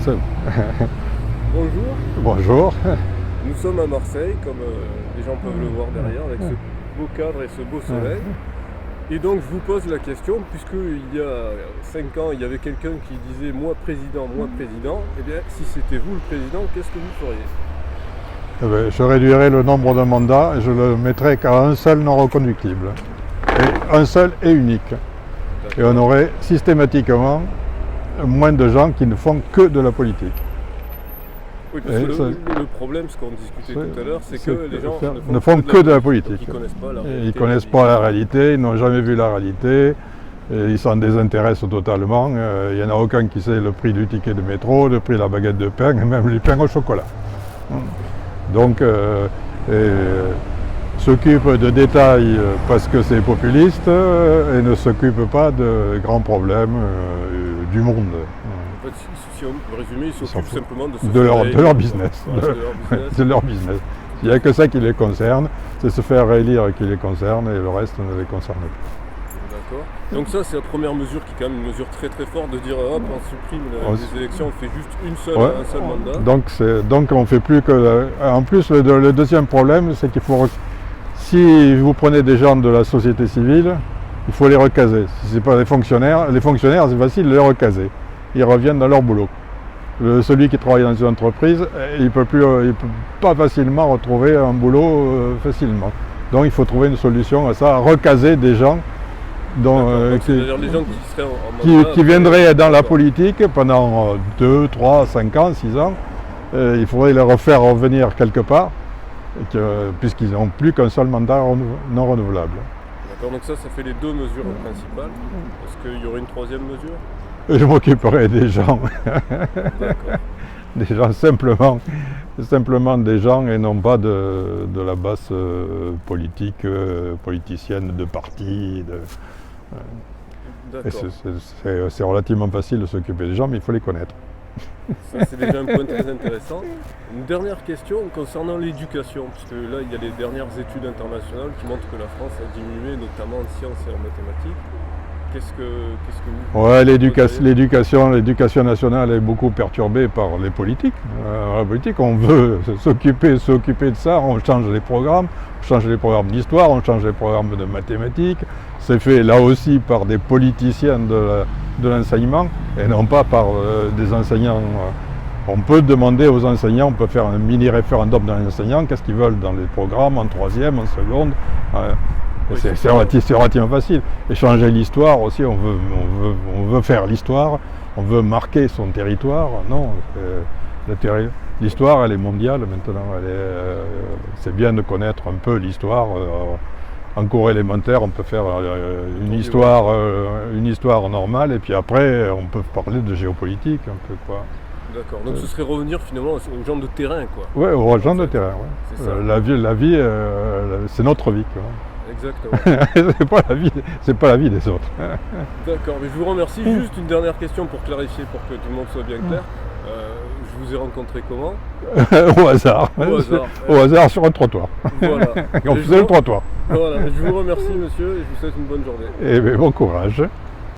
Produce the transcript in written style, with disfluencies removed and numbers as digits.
Bonjour, Bonjour. nous sommes à Marseille, comme les gens peuvent le voir derrière, avec ce beau cadre et ce beau soleil. Et donc je vous pose la question, puisque il y a 5 ans, il y avait quelqu'un qui disait « moi président », eh bien si c'était vous le président, qu'est-ce que vous feriez? Je réduirais le nombre de mandats et je le mettrais qu'à un seul non reconductible. Et un seul et unique. Et on aurait systématiquement moins de gens qui ne font que de la politique. Oui, parce que le problème, ce qu'on discutait tout à l'heure, c'est que les gens ne font que de la politique. Ils ne connaissent pas la réalité. Ils ne connaissent pas la réalité, ils n'ont jamais vu la réalité, et ils s'en désintéressent totalement. Il n'y en a aucun qui sait le prix du ticket de métro, le prix de la baguette de pain et même les pains au chocolat. Donc, s'occupe de détails parce que c'est populiste et ne s'occupe pas de grands problèmes du monde. En fait, si on peut résumer, ils s'occupent simplement de leur business. De leur business. Il n'y a que ça qui les concerne, c'est se faire réélire qui les concerne et le reste ne les concerne pas. D'accord. Donc ça, c'est la première mesure qui est quand même une mesure très très forte de dire hop, on supprime les élections, on fait juste un seul mandat. Donc on ne fait plus que... En plus, le deuxième problème, c'est qu'il faut... Si vous prenez des gens de la société civile, il faut les recaser. Si ce n'est pas les fonctionnaires c'est facile de les recaser. Ils reviennent dans leur boulot. Celui qui travaille dans une entreprise, il ne peut pas facilement retrouver un boulot facilement. Donc il faut trouver une solution à ça, recaser des gens c'est-à-dire les gens qui seraient en mandat, qui viendraient dans la politique pendant 2, 3, 5 ans, 6 ans. Il faudrait les refaire revenir quelque part, puisqu'ils n'ont plus qu'un seul mandat non renouvelable. D'accord, donc ça fait les deux mesures principales. Est-ce qu'il y aurait une troisième mesure? Je m'occuperai des gens. Des gens simplement des gens et non pas de la basse politique, politicienne de parti. C'est relativement facile de s'occuper des gens, mais il faut les connaître. Ça, c'est déjà un point très intéressant. Une dernière question concernant l'éducation, puisque là, il y a les dernières études internationales qui montrent que la France a diminué, notamment en sciences et en mathématiques. Qu'est-ce que vous... Ouais, l'éducation nationale est beaucoup perturbée par les politiques. La politique, on veut s'occuper de ça, on change les programmes d'histoire, on change les programmes de mathématiques. C'est fait là aussi par des politiciens de l'enseignement et non pas par des enseignants. On peut demander aux enseignants, on peut faire un mini référendum dans les enseignants, qu'est-ce qu'ils veulent dans les programmes, en troisième, en seconde. C'est relativement facile. Et changer l'histoire aussi, on veut faire l'histoire, on veut marquer son territoire. Non, l'histoire, elle est mondiale maintenant. C'est bien de connaître un peu l'histoire. En cours élémentaire, on peut faire une histoire normale, et puis après, on peut parler de géopolitique un peu, quoi. D'accord, donc ce serait revenir finalement aux gens de terrain, quoi. Oui, aux gens de terrain, ouais. La vie, c'est notre vie, quoi. Exactement. c'est pas la vie des autres. D'accord, mais je vous remercie. Juste une dernière question pour clarifier, pour que tout le monde soit bien clair. Je vous ai rencontré comment? Au hasard. Au hasard sur un trottoir. Voilà. On faisait le trottoir. Voilà, je vous remercie monsieur et je vous souhaite une bonne journée. Et bon courage.